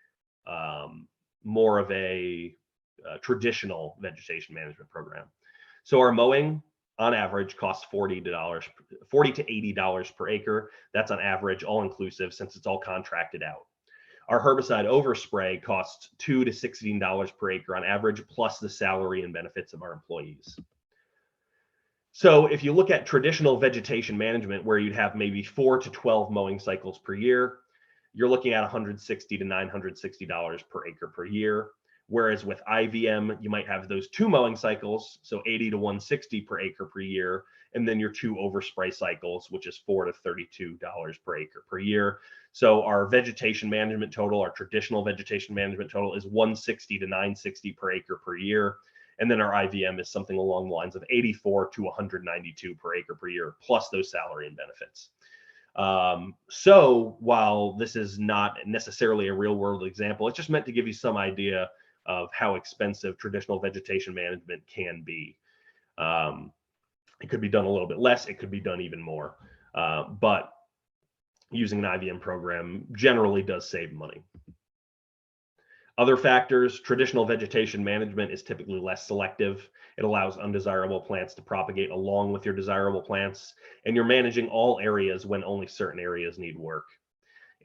traditional vegetation management program. So our mowing on average costs $40 to $80 per acre. That's on average, all inclusive, since it's all contracted out. Our herbicide overspray costs $2 to $16 per acre on average, plus the salary and benefits of our employees. So if you look at traditional vegetation management, where you'd have maybe 4 to 12 mowing cycles per year, you're looking at $160 to $960 per acre per year. Whereas with IVM, you might have those 2 mowing cycles, so $80 to $160 per acre per year, and then your 2 overspray cycles, which is $4 to $32 per acre per year. So our vegetation management total, our traditional vegetation management total, is $160 to $960 per acre per year. And then our IVM is something along the lines of $84 to $192 per acre per year, plus those salary and benefits. So while this is not necessarily a real world example, it's just meant to give you some idea of how expensive traditional vegetation management can be. It could be done a little bit less, it could be done even more. But using an IVM program generally does save money. Other factors: traditional vegetation management is typically less selective. It allows undesirable plants to propagate along with your desirable plants, and you're managing all areas when only certain areas need work.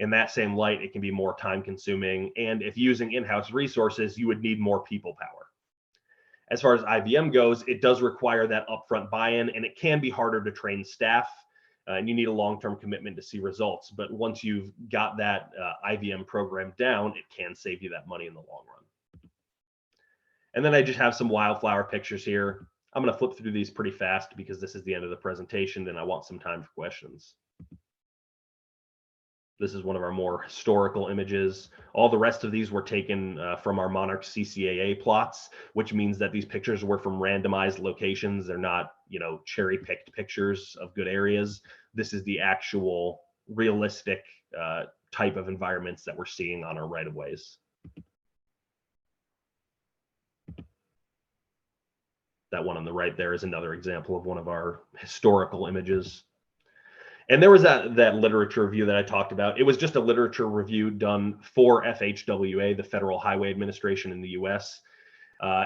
In that same light, it can be more time consuming, and if using in-house resources, you would need more people power. As far as IVM goes, it does require that upfront buy-in, and it can be harder to train staff, and you need a long-term commitment to see results. But once you've got that IVM program down, it can save you that money in the long run. And then I just have some wildflower pictures here. I'm going to flip through these pretty fast because this is the end of the presentation and I want some time for questions. This is one of our more historical images. All the rest of these were taken from our Monarch CCAA plots, which means that these pictures were from randomized locations. They're not, cherry-picked pictures of good areas. This is the actual realistic type of environments that we're seeing on our right-of-ways. That one on the right there is another example of one of our historical images. And there was that literature review that I talked about. It was just a literature review done for FHWA, the Federal Highway Administration in the US.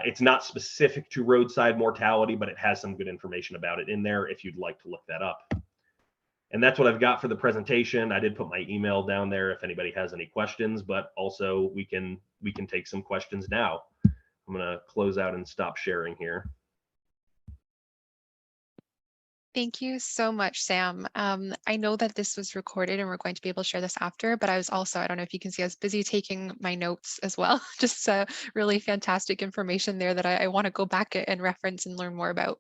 It's not specific to roadside mortality, but it has some good information about it in there if you'd like to look that up. And that's what I've got for the presentation. I did put my email down there if anybody has any questions, but also we can take some questions now. I'm going to close out and stop sharing here. Thank you so much, Sam. I know that this was recorded and we're going to be able to share this after, but I was also, I don't know if you can see, I was busy taking my notes as well. Just really fantastic information there that I want to go back and reference and learn more about.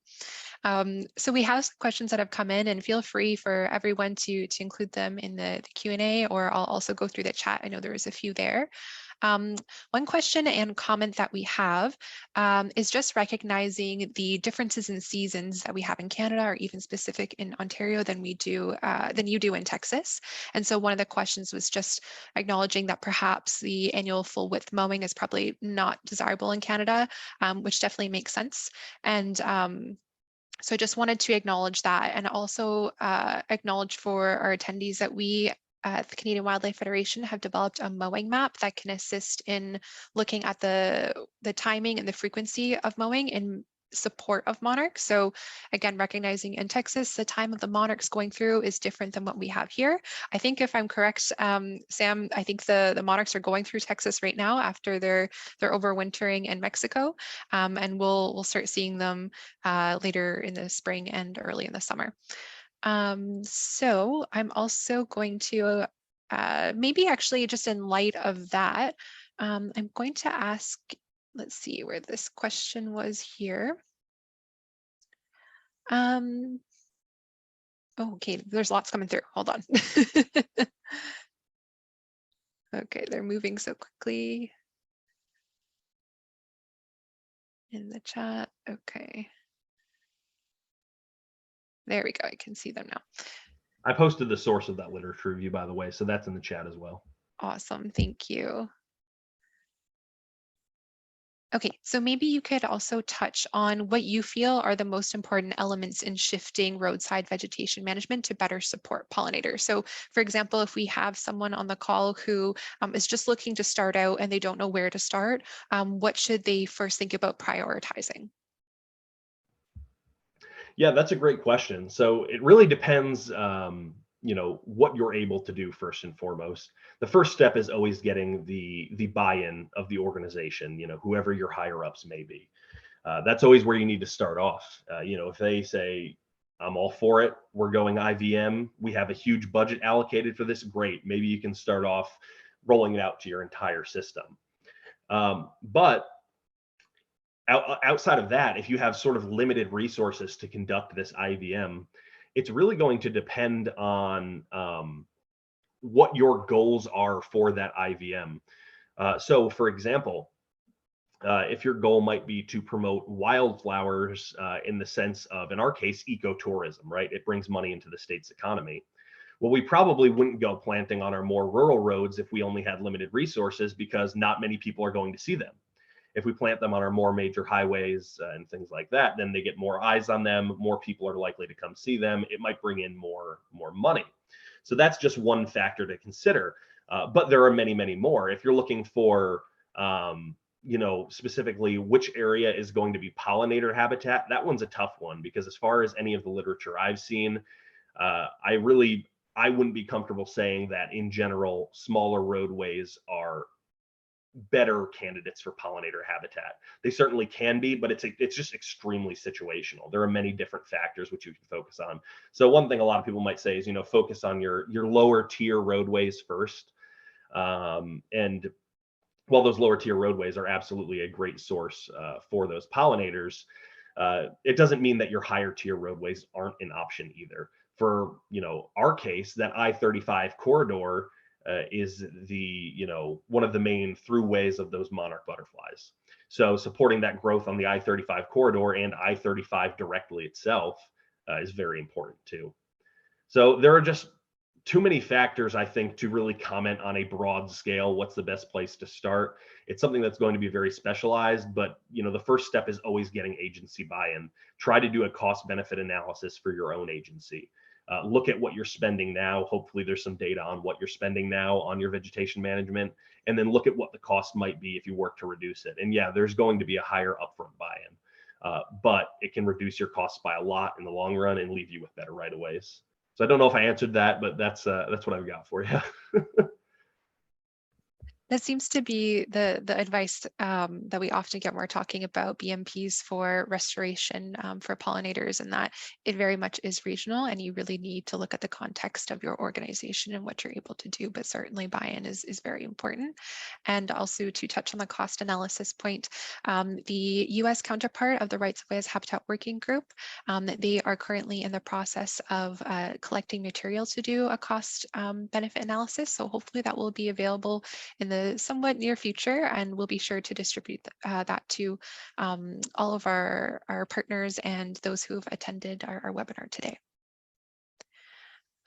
So we have some questions that have come in, and feel free for everyone to include them in the Q&A, or I'll also go through the chat. I know there was a few there. One question and comment that we have is just recognizing the differences in seasons that we have in Canada, or even specific in Ontario than you do in Texas. And so one of the questions was just acknowledging that perhaps the annual full width mowing is probably not desirable in Canada, which definitely makes sense. And so I just wanted to acknowledge that, and also acknowledge for our attendees that we at the Canadian Wildlife Federation have developed a mowing map that can assist in looking at the timing and the frequency of mowing in support of monarchs. So again, recognizing in Texas, the time of the monarchs going through is different than what we have here. I think if I'm correct, Sam, I think the monarchs are going through Texas right now after they're overwintering in Mexico, and we'll start seeing them later in the spring and early in the summer. So I'm also going to maybe actually just in light of that, I'm going to ask, let's see where this question was here. Okay, there's lots coming through. Hold on. Okay, they're moving so quickly in the chat. Okay. There we go. I can see them now. I posted the source of that literature review, by the way, so that's in the chat as well. Awesome. Thank you. Okay, so maybe you could also touch on what you feel are the most important elements in shifting roadside vegetation management to better support pollinators. So for example, if we have someone on the call who is just looking to start out and they don't know where to start, what should they first think about prioritizing? Yeah, that's a great question. So it really depends, what you're able to do first and foremost. The first step is always getting the buy-in of the organization, whoever your higher ups may be. That's always where you need to start off. If they say, I'm all for it, we're going IVM, we have a huge budget allocated for this, great. Maybe you can start off rolling it out to your entire system. But outside of that, if you have sort of limited resources to conduct this IVM, it's really going to depend on what your goals are for that IVM. So for example, if your goal might be to promote wildflowers in the sense of, in our case, ecotourism, right? It brings money into the state's economy. Well, we probably wouldn't go planting on our more rural roads if we only had limited resources, because not many people are going to see them. If we plant them on our more major highways and things like that, then they get more eyes on them, more people are likely to come see them. It might bring in more money. So that's just one factor to consider. But there are many, many more. If you're looking for, specifically which area is going to be pollinator habitat, that one's a tough one, because as far as any of the literature I've seen, I wouldn't be comfortable saying that in general, smaller roadways are better candidates for pollinator habitat. They certainly can be, but it's just extremely situational. There are many different factors which you can focus on. So one thing a lot of people might say is, focus on your lower tier roadways first. And while those lower tier roadways are absolutely a great source for those pollinators, it doesn't mean that your higher tier roadways aren't an option either. For our case, that I-35 corridor is one of the main throughways of those monarch butterflies. So supporting that growth on the I-35 corridor and I-35 directly itself is very important too. So there are just too many factors, I think, to really comment on a broad scale what's the best place to start. It's something that's going to be very specialized, but the first step is always getting agency buy-in. Try to do a cost benefit analysis for your own agency. look at what you're spending now. Hopefully there's some data on what you're spending now on your vegetation management, and then look at what the cost might be if you work to reduce it. And yeah, there's going to be a higher upfront buy-in, but it can reduce your costs by a lot in the long run and leave you with better right-of-ways. So I don't know if I answered that, but that's what I've got for you. That seems to be the advice that we often get when we're talking about BMPs for restoration for pollinators, and that it very much is regional, and you really need to look at the context of your organization and what you're able to do. But certainly buy-in is very important. And also to touch on the cost analysis point, the US counterpart of the Rights of Ways Habitat Working Group, they are currently in the process of collecting materials to do a cost benefit analysis. So hopefully that will be available in the somewhat near future, and we'll be sure to distribute that to all of our partners and those who have attended our webinar today.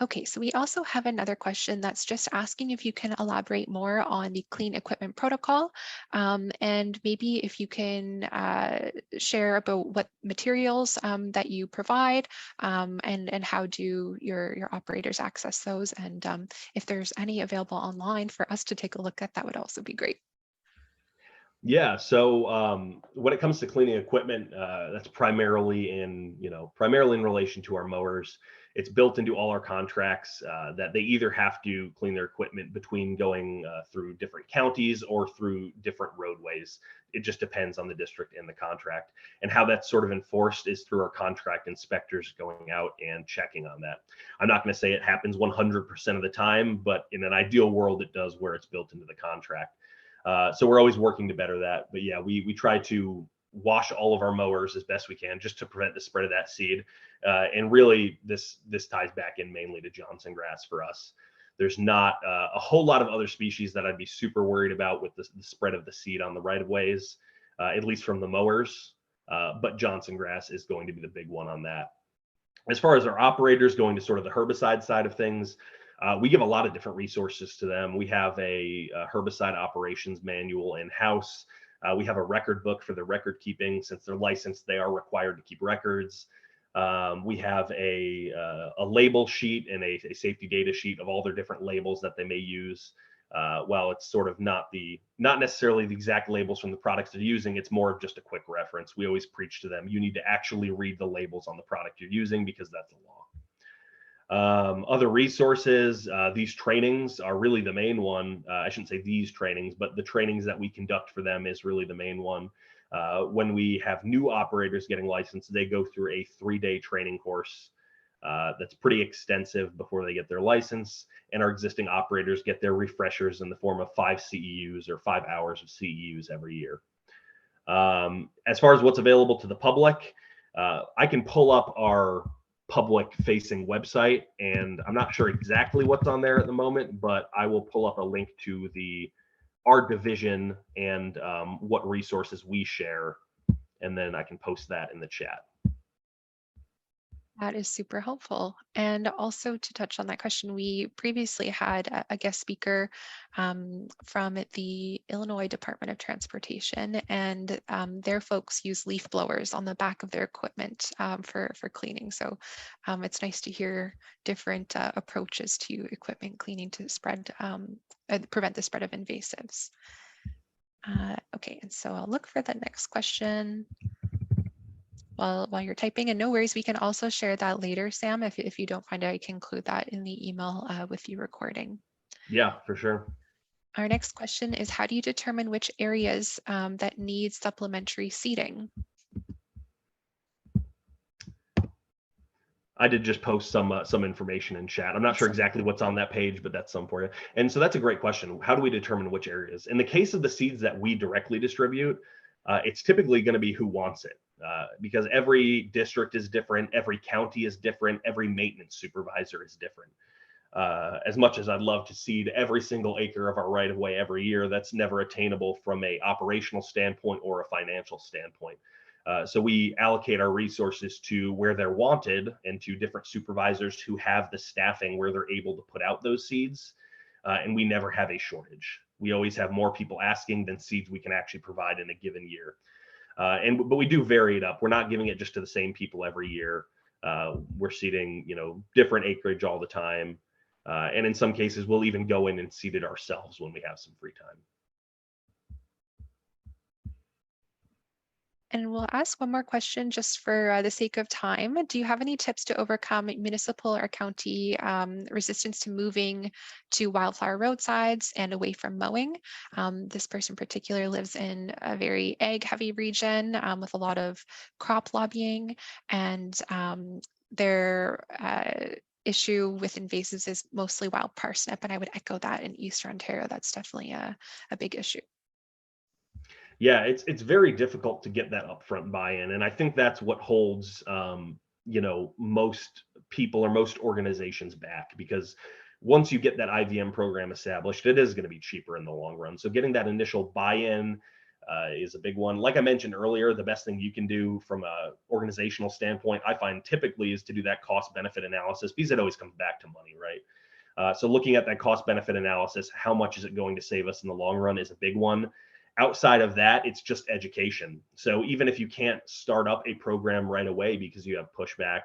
Okay, so we also have another question that's just asking if you can elaborate more on the clean equipment protocol, and maybe if you can share about what materials that you provide, and how do your operators access those, and if there's any available online for us to take a look at, that would also be great. Yeah, so when it comes to cleaning equipment, that's primarily in relation to our mowers. It's built into all our contracts that they either have to clean their equipment between going through different counties or through different roadways. It just depends on the district and the contract. And how that's sort of enforced is through our contract inspectors going out and checking on that. I'm not going to say it happens 100% of the time, but in an ideal world, it does where it's built into the contract. So we're always working to better that. But yeah, we try to wash all of our mowers as best we can just to prevent the spread of that seed. And really, this ties back in mainly to Johnson grass for us. There's not a whole lot of other species that I'd be super worried about with the spread of the seed on the right-of-ways, at least from the mowers. But Johnson grass is going to be the big one on that. As far as our operators going to sort of the herbicide side of things, we give a lot of different resources to them. We have a herbicide operations manual in-house. We have a record book for the record keeping. Since they're licensed, they are required to keep records. We have a label sheet and a safety data sheet of all their different labels that they may use. While it's sort of not necessarily the exact labels from the products they're using, it's more of just a quick reference. We always preach to them, you need to actually read the labels on the product you're using because that's the law. Other resources, these trainings are really the main one. I shouldn't say these trainings, but the trainings that we conduct for them is really the main one. When we have new operators getting licensed, they go through a 3-day training course that's pretty extensive before they get their license, and our existing operators get their refreshers in the form of 5 CEUs or 5 hours of CEUs every year. As far as what's available to the public, I can pull up our public facing website, and I'm not sure exactly what's on there at the moment, but I will pull up a link to our division and what resources we share, and then I can post that in the chat. That is super helpful. And also to touch on that question, we previously had a guest speaker from the Illinois Department of Transportation, and their folks use leaf blowers on the back of their equipment for cleaning. So it's nice to hear different approaches to equipment cleaning to prevent the spread of invasives. Okay, and so I'll look for the next question while you're typing, and no worries, we can also share that later, Sam. If you don't find it, I can include that in the email with you recording. Yeah, for sure. Our next question is, how do you determine which areas that need supplementary seeding? I did just post some information in chat. I'm not sure exactly what's on that page, but that's some for you. And so that's a great question. How do we determine which areas? In the case of the seeds that we directly distribute, it's typically going to be who wants it, because every district is different, every county is different, every maintenance supervisor is different. As much as I'd love to seed every single acre of our right-of-way every year, that's never attainable from a operational standpoint or a financial standpoint. So we allocate our resources to where they're wanted and to different supervisors who have the staffing where they're able to put out those seeds. And we never have a shortage. We always have more people asking than seeds we can actually provide in a given year. But we do vary it up. We're not giving it just to the same people every year. We're seeding, different acreage all the time. And in some cases, we'll even go in and seed it ourselves when we have some free time. And we'll ask one more question just for the sake of time. Do you have any tips to overcome municipal or county resistance to moving to wildflower roadsides and away from mowing? This person in particular lives in a very ag-heavy region with a lot of crop lobbying, and their issue with invasives is mostly wild parsnip, and I would echo that in Eastern Ontario. That's definitely a big issue. Yeah, it's very difficult to get that upfront buy-in, and I think that's what holds most people or most organizations back, because once you get that IVM program established, it is going to be cheaper in the long run. So getting that initial buy-in is a big one. Like I mentioned earlier, the best thing you can do from a organizational standpoint, I find typically, is to do that cost-benefit analysis, because it always comes back to money, right? So looking at that cost-benefit analysis, how much is it going to save us in the long run, is a big one. Outside of that, it's just education. So even if you can't start up a program right away because you have pushback,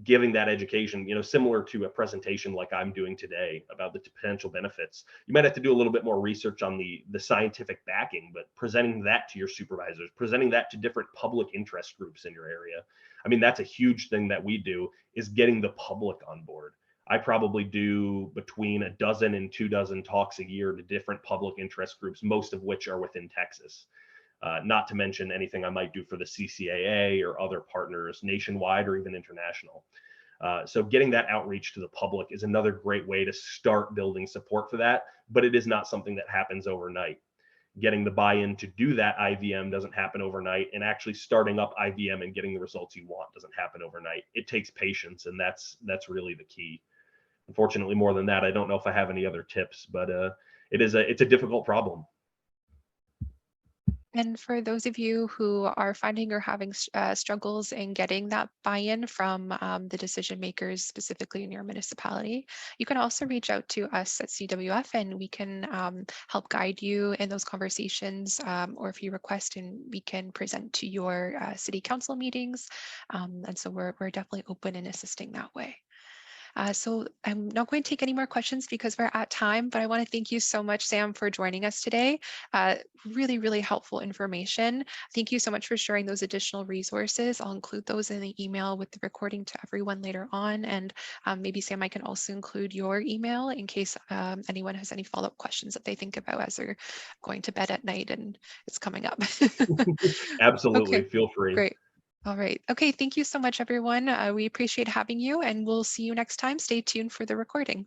giving that education, similar to a presentation like I'm doing today about the potential benefits, you might have to do a little bit more research on the scientific backing, but presenting that to your supervisors, presenting that to different public interest groups in your area. I mean, that's a huge thing that we do, is getting the public on board. I probably do between a dozen and 2 dozen talks a year to different public interest groups, most of which are within Texas. Not to mention anything I might do for the CCAA or other partners nationwide or even international. So getting that outreach to the public is another great way to start building support for that, but it is not something that happens overnight. Getting the buy-in to do that IVM doesn't happen overnight, and actually starting up IVM and getting the results you want doesn't happen overnight. It takes patience, and that's really the key. Unfortunately, more than that, I don't know if I have any other tips, but it's a difficult problem. And for those of you who are finding or having struggles in getting that buy-in from the decision makers, specifically in your municipality, you can also reach out to us at CWF, and we can help guide you in those conversations, or if you request, and we can present to your city council meetings. And so we're definitely open in assisting that way. So I'm not going to take any more questions because we're at time, but I want to thank you so much, Sam, for joining us today. Really, really helpful information. Thank you so much for sharing those additional resources. I'll include those in the email with the recording to everyone later on. And maybe, Sam, I can also include your email in case anyone has any follow-up questions that they think about as they're going to bed at night and it's coming up. Absolutely. Okay, Feel free. great. All right. Okay. Thank you so much, everyone. We appreciate having you, and we'll see you next time. Stay tuned for the recording.